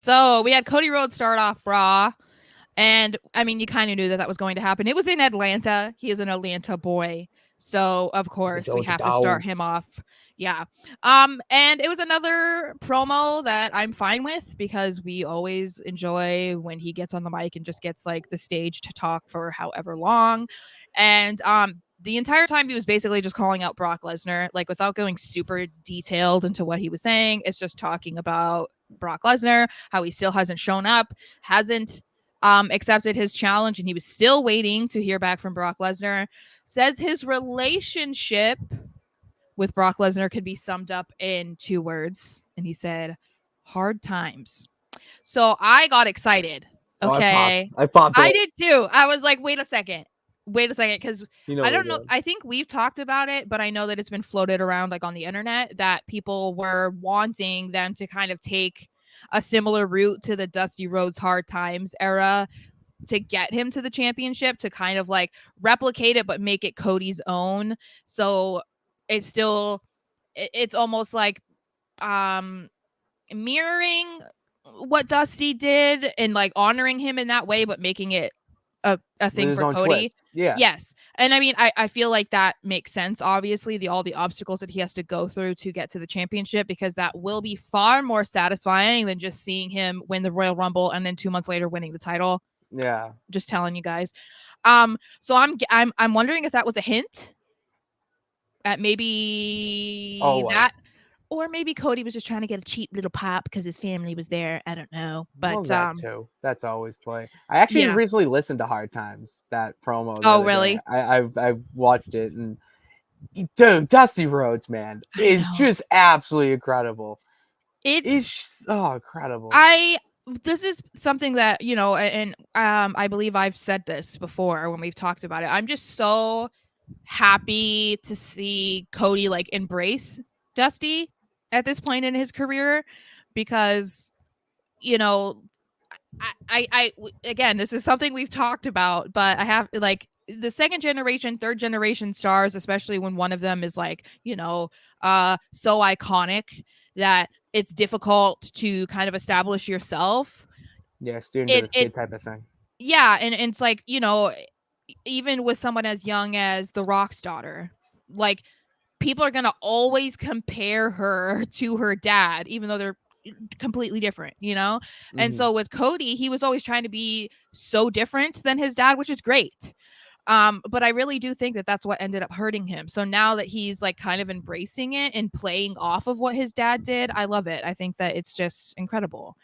So we had Cody Rhodes start off Raw. And I mean, you kind of knew that that was going to happen. It was in Atlanta. He is an Atlanta boy. So of It's a course we Georgia have to start dog. him off. Yeah. And it was another promo that I'm fine with because we always enjoy when he gets on the mic and just gets like the stage to talk for however long. And the entire time he was basically just calling out Brock Lesnar, like without going super detailed into what he was saying. It's just talking about Brock Lesnar, how he still hasn't shown up, hasn't accepted his challenge, and he was still waiting to hear back from Brock Lesnar. Says his relationship with Brock Lesnar could be summed up in 2 words, and he said, "hard times." So I got excited. Oh, I popped. Okay, I popped I a did too. I was like, wait a second, because You know I what we're don't know. doing. I think we've talked about it, but I know that it's been floated around like on the internet that people were wanting them to kind of take a similar route to the Dusty Rhodes Hard Times era to get him to the championship, to kind of like replicate it but make it Cody's own. So it's still it's almost like um mirroring what Dusty did and like honoring him in that way, but making it a With thing his for own Cody. twist. Yeah. Yes. And I mean, I feel like that makes sense, obviously, all the obstacles that he has to go through to get to the championship, because that will be far more satisfying than just seeing him win the Royal Rumble and then 2 months later winning the title. Yeah. Just telling you guys. So I'm wondering if that was a hint at maybe that, Always. or maybe Cody was just trying to get a cheap little pop because his family was there. I don't know, Well, but that too. That's always play. I actually yeah. recently listened to Hard Times, that promo the Oh, other day. really? I watched it, and dude, Dusty Rhodes, man, I is know. just absolutely incredible. He's It's so incredible. I this is something that, and I believe I've said this before when we've talked about it. I'm just so happy to see Cody like embrace Dusty at this point in his career, because you know again, this is something we've talked about, but I have like the second generation, third generation stars, especially when one of them is like, so iconic that it's difficult to kind of establish yourself. Yeah, student to It the it skid type of thing. Yeah, and it's like, even with someone as young as the Rock's daughter, like people are gonna always compare her to her dad, even though they're completely different. And Hmm. so with Cody, he was always trying to be so different than his dad, which is great. But I really do think that that's what ended up hurting him. So now that he's like kind of embracing it and playing off of what his dad did, I love it. I think that it's just incredible.